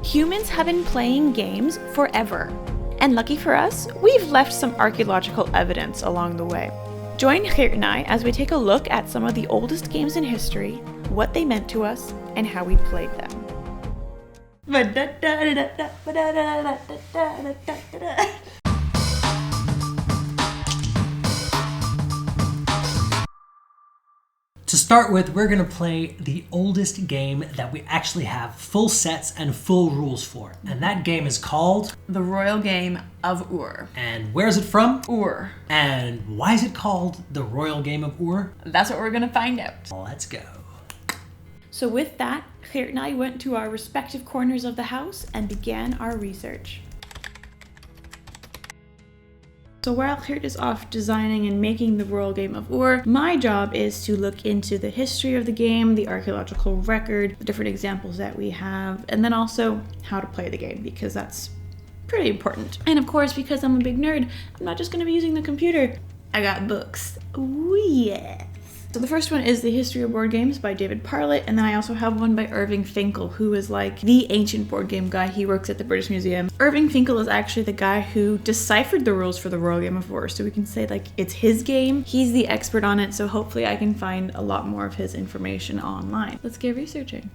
Humans have been playing games forever. And lucky for us, we've left some archaeological evidence along the way. Join Geert and I as we take a look at some of the oldest games in history, what they meant to us, and how we played them. To start with, we're going to play the oldest game that we actually have full sets and full rules for. And that game is called The Royal Game of Ur. And where is it from? Ur. And why is it called the Royal Game of Ur? That's what we're going to find out. Let's go. So with that, Geert and I went to our respective corners of the house and began our research. So while Geert is off designing and making the Royal Game of Ur, my job is to look into the history of the game, the archaeological record, the different examples that we have, and then also how to play the game, because that's pretty important. And of course, because I'm a big nerd, I'm not just going to be using the computer. I got books. Ooh, yeah. So the first one is The History of Board Games by David Parlett, and then I also have one by Irving Finkel, who is like the ancient board game guy. He works at the British Museum. Irving Finkel is actually the guy who deciphered the rules for the Royal Game of Ur, so we can say like it's his game. He's the expert on it, so hopefully I can find a lot more of his information online. Let's get researching.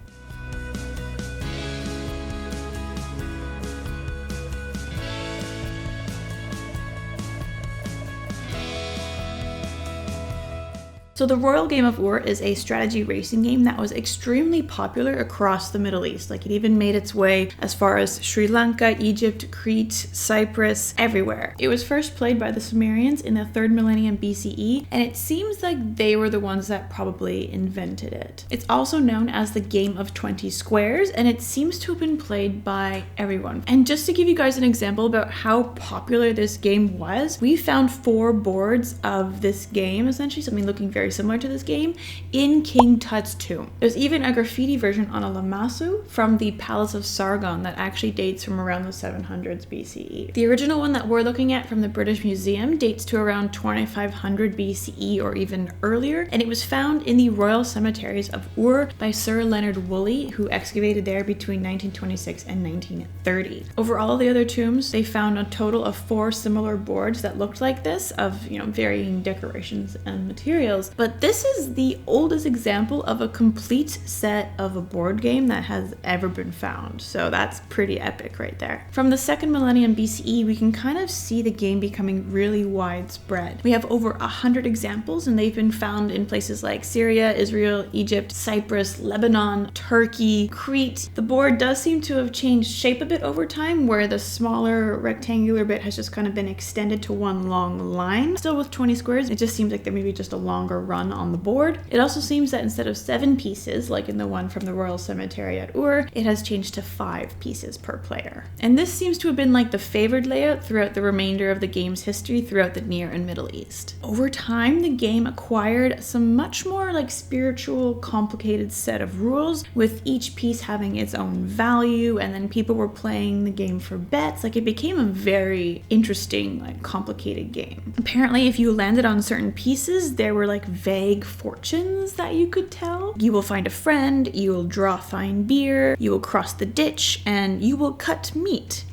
So the Royal Game of Ur is a strategy racing game that was extremely popular across the Middle East. Like it even made its way as far as Sri Lanka, Egypt, Crete, Cyprus, everywhere. It was first played by the Sumerians in the 3rd millennium BCE, and it seems like they were the ones that probably invented it. It's also known as the Game of 20 Squares, and it seems to have been played by everyone. And just to give you guys an example about how popular this game was, we found 4 boards of this game, essentially something looking very similar to this game, in King Tut's tomb. There's even a graffiti version on a lamassu from the Palace of Sargon that actually dates from around the 700s BCE. The original one that we're looking at from the British Museum dates to around 2500 BCE or even earlier, and it was found in the royal cemeteries of Ur by Sir Leonard Woolley, who excavated there between 1926 and 1930. Over all the other tombs, they found a total of 4 similar boards that looked like this, of varying decorations and materials. But this is the oldest example of a complete set of a board game that has ever been found. So that's pretty epic right there. From the 2nd millennium BCE, we can kind of see the game becoming really widespread. We have over 100 examples, and they've been found in places like Syria, Israel, Egypt, Cyprus, Lebanon, Turkey, Crete. The board does seem to have changed shape a bit over time, where the smaller rectangular bit has just kind of been extended to one long line. Still with 20 squares, it just seems like there may be just a longer run on the board. It also seems that instead of 7 pieces, like in the one from the Royal Cemetery at Ur, it has changed to 5 pieces per player. And this seems to have been like the favored layout throughout the remainder of the game's history throughout the Near and Middle East. Over time, the game acquired some much more like spiritual, complicated set of rules, with each piece having its own value, and then people were playing the game for bets. Like it became a very interesting, like complicated game. Apparently, if you landed on certain pieces, there were like vague fortunes that you could tell. You will find a friend, you will draw fine beer, you will cross the ditch, and you will cut meat.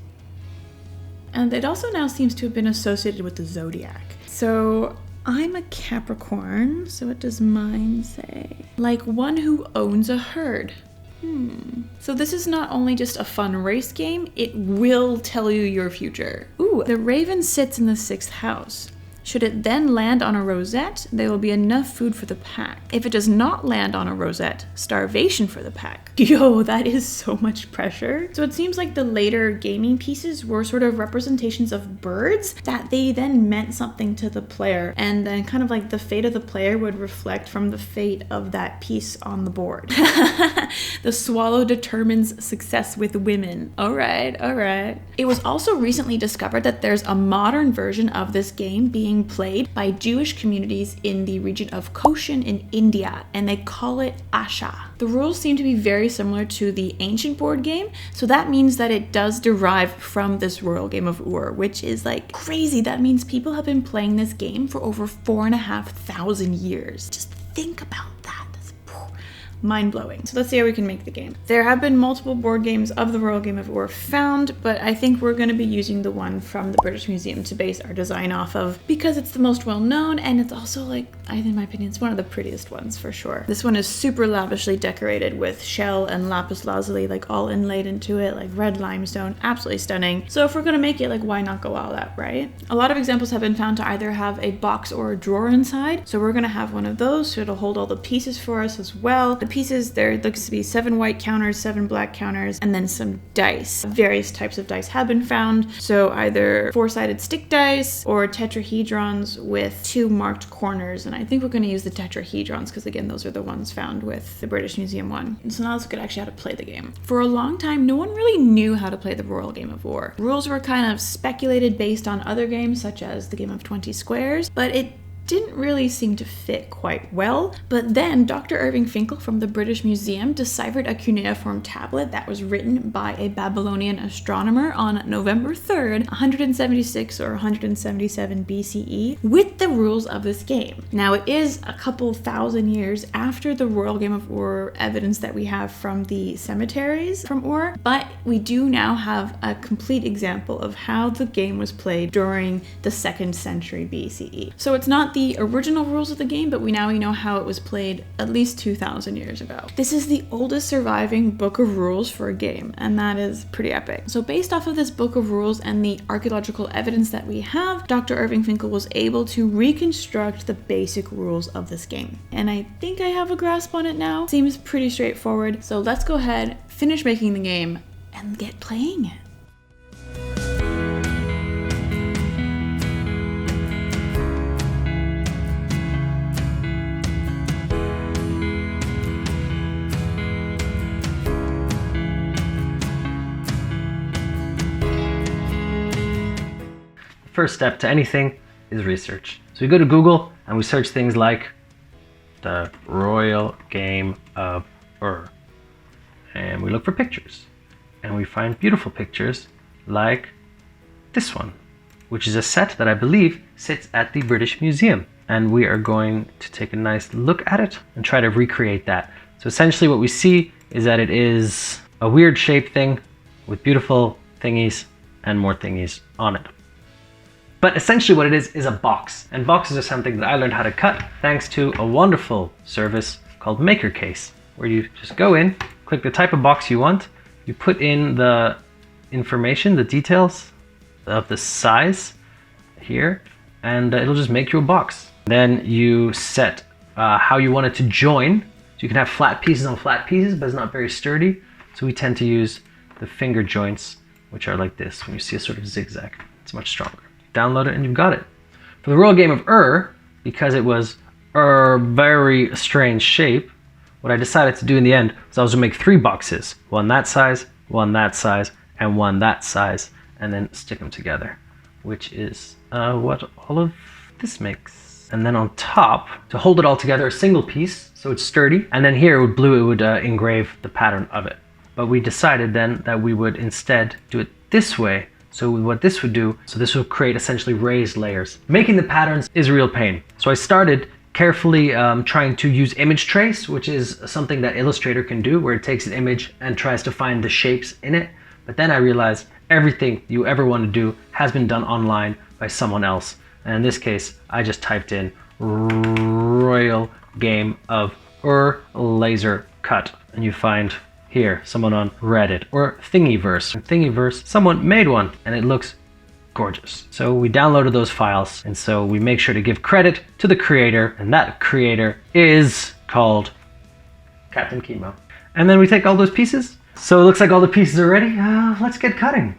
And it also now seems to have been associated with the zodiac. So I'm a Capricorn, so what does mine say? Like one who owns a herd. So this is not only just a fun race game, it will tell you your future. Ooh, the raven sits in the 6th house. Should it then land on a rosette, there will be enough food for the pack. If it does not land on a rosette, starvation for the pack. Yo, that is so much pressure. So it seems like the later gaming pieces were sort of representations of birds that they then meant something to the player, and then kind of like the fate of the player would reflect from the fate of that piece on the board. The swallow determines success with women. All right. It was also recently discovered that there's a modern version of this game being played by Jewish communities in the region of Koshin in India, and they call it Asha. The rules seem to be very similar to the ancient board game, so that means that it does derive from this Royal Game of Ur, which is like crazy. That means people have been playing this game for over 4,500 years. Just think about that. mind-blowing. So let's see how we can make the game. There have been multiple board games of the Royal Game of Ur found, but I think we're going to be using the one from the British Museum to base our design off of because it's the most well-known and it's also like, in my opinion, it's one of the prettiest ones for sure. This one is super lavishly decorated with shell and lapis lazuli like all inlaid into it, like red limestone, absolutely stunning. So if we're going to make it, like why not go all out, right? A lot of examples have been found to either have a box or a drawer inside, so we're going to have one of those, so it'll hold all the pieces for us as well. The pieces, there looks to be 7 white counters, 7 black counters, and then some dice. Various types of dice have been found, so either 4-sided stick dice or tetrahedrons with 2 marked corners, and I think we're going to use the tetrahedrons because again those are the ones found with the British Museum one. And so now let's look at actually how to play the game. For a long time no one really knew how to play the Royal Game of Ur. Rules were kind of speculated based on other games such as the Game of 20 Squares, but it didn't really seem to fit quite well. But then Dr. Irving Finkel from the British Museum deciphered a cuneiform tablet that was written by a Babylonian astronomer on November 3rd, 176 or 177 BCE, with the rules of this game. Now it is a couple thousand years after the Royal Game of Ur evidence that we have from the cemeteries from Ur, but we do now have a complete example of how the game was played during the 2nd century BCE. So it's not the original rules of the game, but we know how it was played at least 2,000 years ago. This is the oldest surviving book of rules for a game, and that is pretty epic. So based off of this book of rules and the archaeological evidence that we have, Dr. Irving Finkel was able to reconstruct the basic rules of this game. And I think I have a grasp on it now. Seems pretty straightforward. So let's go ahead, finish making the game, and get playing it. First step to anything is research. So we go to Google and we search things like the Royal Game of Ur. And we look for pictures. And we find beautiful pictures like this one, which is a set that I believe sits at the British Museum. And we are going to take a nice look at it and try to recreate that. So essentially what we see is that it is a weird shaped thing with beautiful thingies and more thingies on it. But essentially what it is a box. And boxes are something that I learned how to cut thanks to a wonderful service called MakerCase, where you just go in, click the type of box you want, you put in the information, the details of the size here, and it'll just make you a box. Then you set how you want it to join. So you can have flat pieces on flat pieces, but it's not very sturdy. So we tend to use the finger joints, which are like this. When you see a sort of zigzag, it's much stronger. Download it and you've got it. For the Royal Game of Ur, because it was a very strange shape, what I decided to do in the end was I was going to make 3 boxes. One that size, one that size, and one that size, and then stick them together, which is what all of this makes. And then on top, to hold it all together, a single piece, so it's sturdy, and then here with blue it would engrave the pattern of it. But we decided then that we would instead do it this way. So what this would do, so this would create essentially raised layers. Making the patterns is a real pain. So I started carefully trying to use image trace, which is something that Illustrator can do, where it takes an image and tries to find the shapes in it. But then I realized everything you ever want to do has been done online by someone else. And in this case, I just typed in Royal Game of Ur laser cut, and you find here someone on Reddit or Thingiverse. Thingiverse, someone made one and it looks gorgeous. So we downloaded those files, and so we make sure to give credit to the creator, and that creator is called Captain Chemo. And then we take all those pieces. So it looks like all the pieces are ready. Let's get cutting.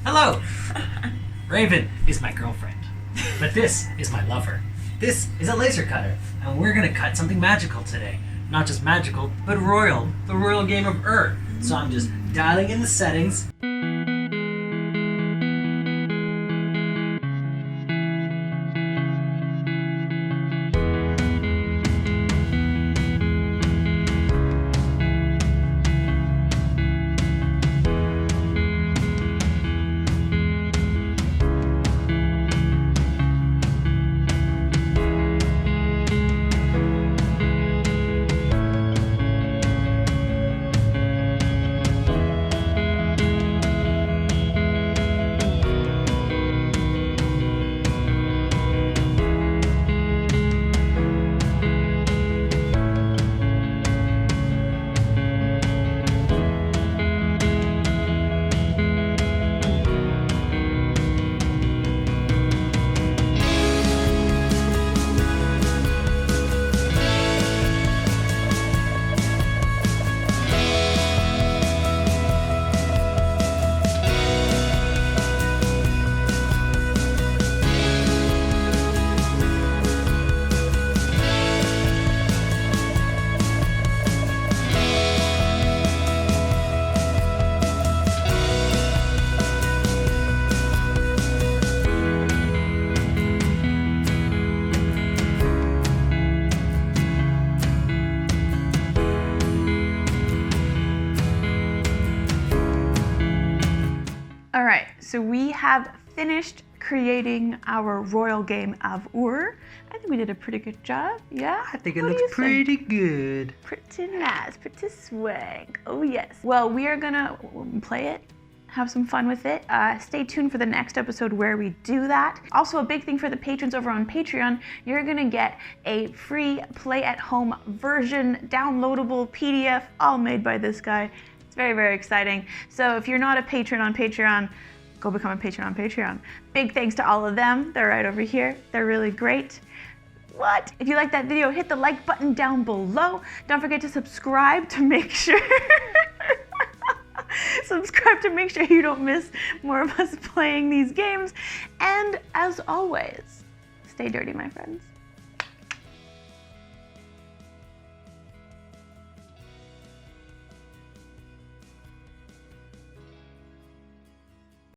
Hello! Raven is my girlfriend, but this is my lover. This is a laser cutter, and we're gonna cut something magical today. Not just magical, but royal. The Royal Game of Ur. So I'm just dialing in the settings. All right, so we have finished creating our royal game of Ur. I think we did a pretty good job, yeah? I think it What do looks you think? pretty good. Pretty nice, pretty swag. Oh yes. Well, we are gonna play it, have some fun with it. Stay tuned for the next episode where we do that. Also, a big thing for the patrons over on Patreon, you're gonna get a free play-at-home version, downloadable PDF, all made by this guy. It's very, very exciting. So if you're not a patron on Patreon, go become a patron on Patreon. Big thanks to all of them. They're right over here. They're really great. What? If you like that video, hit the like button down below. Don't forget to subscribe to make sure you don't miss more of us playing these games. And as always, stay dirty, my friends.